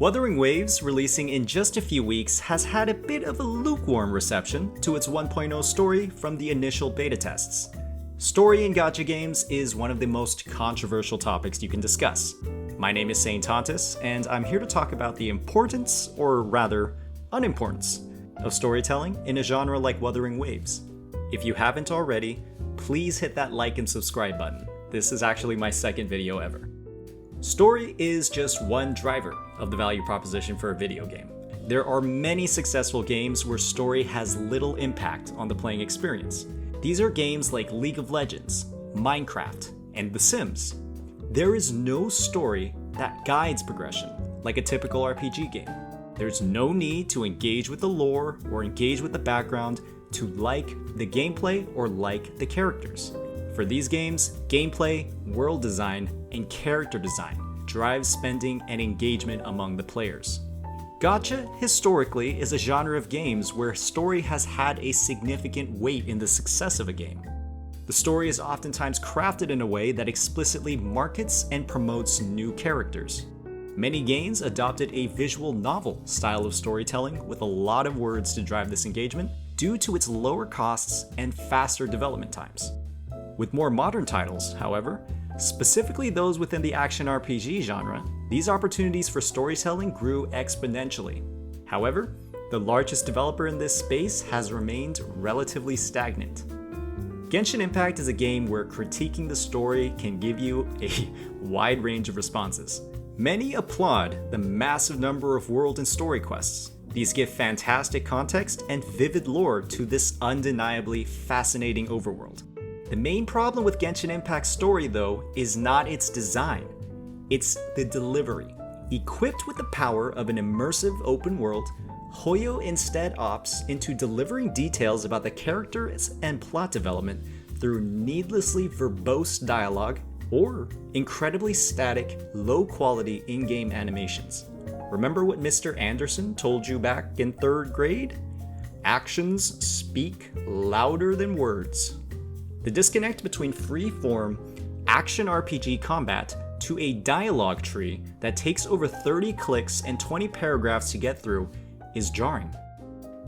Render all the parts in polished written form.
Wuthering Waves, releasing in just a few weeks, has had a bit of a lukewarm reception to its 1.0 story from the initial beta tests. Story in gacha games is one of the most controversial topics you can discuss. My name is Saintontas, and I'm here to talk about the importance, or rather, unimportance, of storytelling in a genre like Wuthering Waves. If you haven't already, please hit that like and subscribe button. This is actually my second video ever. Story is just one driver of the value proposition for a video game. There are many successful games where story has little impact on the playing experience. These are games like League of Legends, Minecraft, and The Sims. There is no story that guides progression, like a typical RPG game. There's no need to engage with the lore or engage with the background to like the gameplay or like the characters. For these games, gameplay, world design, and character design drives spending and engagement among the players. Gacha, historically, is a genre of games where story has had a significant weight in the success of a game. The story is oftentimes crafted in a way that explicitly markets and promotes new characters. Many games adopted a visual novel style of storytelling with a lot of words to drive this engagement due to its lower costs and faster development times. With more modern titles, however, specifically those within the action RPG genre, these opportunities for storytelling grew exponentially. However, the largest developer in this space has remained relatively stagnant. Genshin Impact is a game where critiquing the story can give you a wide range of responses. Many applaud the massive number of world and story quests. These give fantastic context and vivid lore to this undeniably fascinating overworld. The main problem with Genshin Impact's story, though, is not its design. It's the delivery. Equipped with the power of an immersive open world, Hoyo instead opts into delivering details about the characters and plot development through needlessly verbose dialogue or incredibly static, low-quality in-game animations. Remember what Mr. Anderson told you back in 3rd grade? Actions speak louder than words. The disconnect between free-form, action RPG combat to a dialogue tree that takes over 30 clicks and 20 paragraphs to get through is jarring.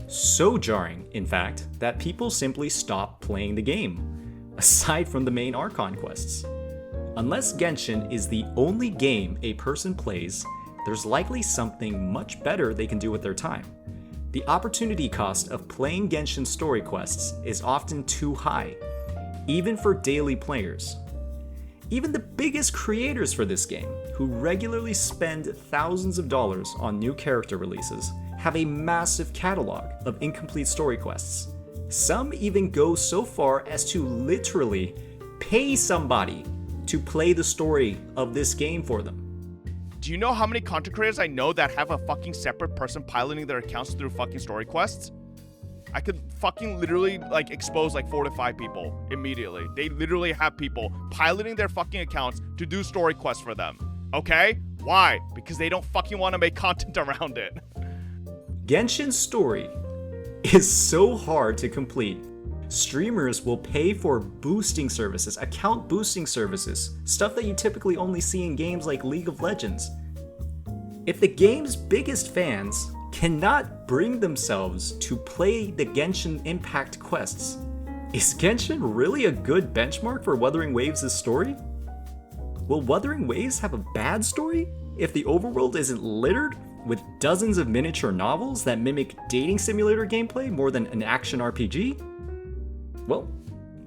So jarring, in fact, that people simply stop playing the game, aside from the main Archon quests. Unless Genshin is the only game a person plays, there's likely something much better they can do with their time. The opportunity cost of playing Genshin story quests is often too high, even for daily players. Even the biggest creators for this game, who regularly spend thousands of dollars on new character releases, have a massive catalog of incomplete story quests. Some even go so far as to literally pay somebody to play the story of this game for them. Do you know how many content creators I know that have a fucking separate person piloting their accounts through fucking story quests? I could fucking literally expose 4 to 5 people immediately. They literally have people piloting their fucking accounts to do story quests for them. Okay? Why? Because they don't fucking want to make content around it. Genshin's story is so hard to complete. Streamers will pay for boosting services, account boosting services, stuff that you typically only see in games like League of Legends. If the game's biggest fans cannot bring themselves to play the Genshin Impact quests, is Genshin really a good benchmark for Wuthering Waves' story? Will Wuthering Waves have a bad story if the overworld isn't littered with dozens of miniature novels that mimic dating simulator gameplay more than an action RPG? Well,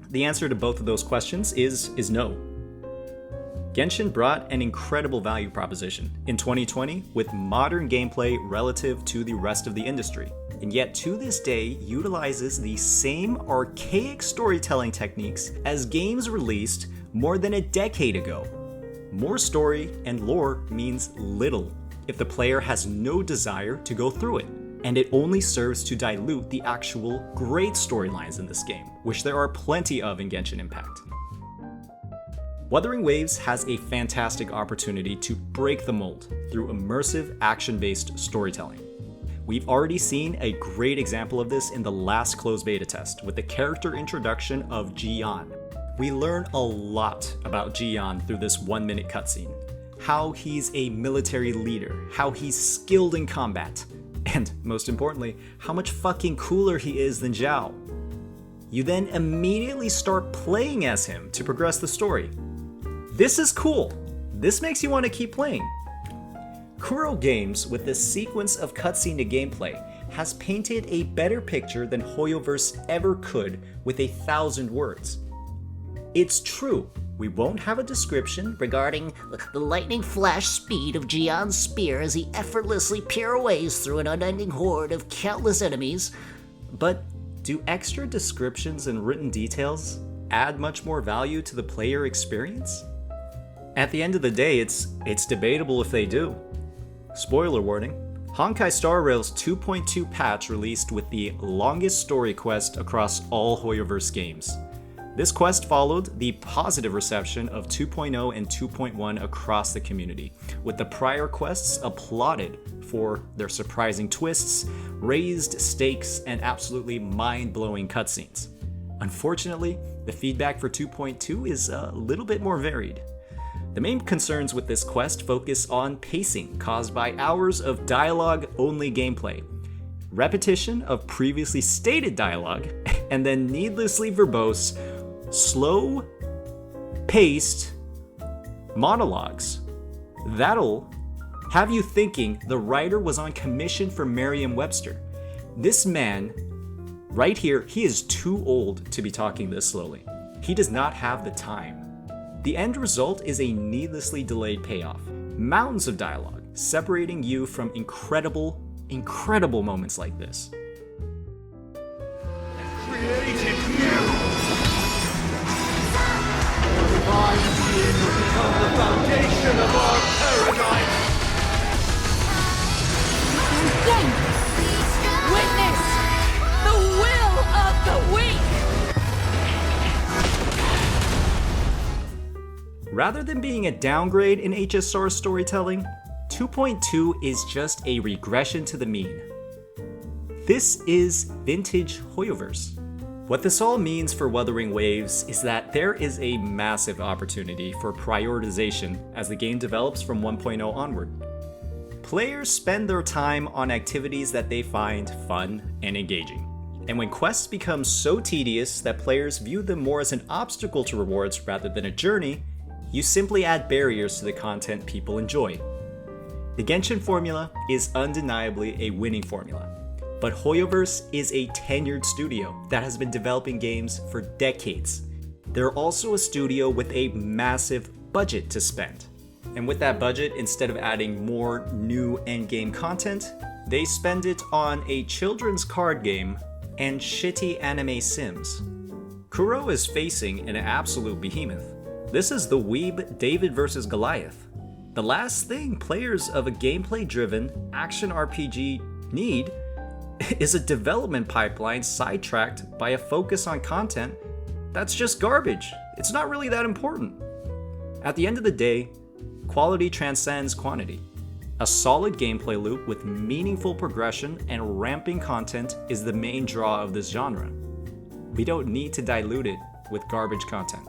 the answer to both of those questions is no. Genshin brought an incredible value proposition in 2020 with modern gameplay relative to the rest of the industry, and yet to this day utilizes the same archaic storytelling techniques as games released more than a decade ago. More story and lore means little if the player has no desire to go through it, and it only serves to dilute the actual great storylines in this game, which there are plenty of in Genshin Impact. Wuthering Waves has a fantastic opportunity to break the mold through immersive, action-based storytelling. We've already seen a great example of this in the last closed beta test with the character introduction of Jian. We learn a lot about Jian through this 1-minute cutscene. how he's a military leader, how he's skilled in combat, and most importantly, how much fucking cooler he is than Zhao. You then immediately start playing as him to progress the story. This is cool. This makes you want to keep playing. Kuro Games, with this sequence of cutscene to gameplay, has painted a better picture than Hoyoverse ever could with 1,000 words. It's true, we won't have a description regarding the lightning flash speed of Jian's spear as he effortlessly pirouettes through an unending horde of countless enemies, but do extra descriptions and written details add much more value to the player experience? At the end of the day, it's debatable if they do. Spoiler warning, Honkai Star Rail's 2.2 patch released with the longest story quest across all Hoyoverse games. This quest followed the positive reception of 2.0 and 2.1 across the community, with the prior quests applauded for their surprising twists, raised stakes, and absolutely mind-blowing cutscenes. Unfortunately, the feedback for 2.2 is a little bit more varied. The main concerns with this quest focus on pacing caused by hours of dialogue-only gameplay, repetition of previously stated dialogue, and then needlessly verbose, slow-paced monologues. That'll have you thinking the writer was on commission for Merriam-Webster. This man, right here, he is too old to be talking this slowly. He does not have the time. The end result is a needlessly delayed payoff. Mountains of dialogue, separating you from incredible moments like this. Created you! Divine being will become the foundation of our paradigm! Then, witness the will of the weak! Rather than being a downgrade in HSR storytelling, 2.2 is just a regression to the mean. This is vintage Hoyoverse. What this all means for Wuthering Waves is that there is a massive opportunity for prioritization as the game develops from 1.0 onward. Players spend their time on activities that they find fun and engaging. And when quests become so tedious that players view them more as an obstacle to rewards rather than a journey, you simply add barriers to the content people enjoy. The Genshin formula is undeniably a winning formula, but Hoyoverse is a tenured studio that has been developing games for decades. They're also a studio with a massive budget to spend. And with that budget, instead of adding more new endgame content, they spend it on a children's card game and shitty anime sims. Kuro is facing an absolute behemoth. This is the weeb David versus Goliath. The last thing players of a gameplay-driven action RPG need is a development pipeline sidetracked by a focus on content that's just garbage. It's not really that important. At the end of the day, quality transcends quantity. A solid gameplay loop with meaningful progression and ramping content is the main draw of this genre. We don't need to dilute it with garbage content.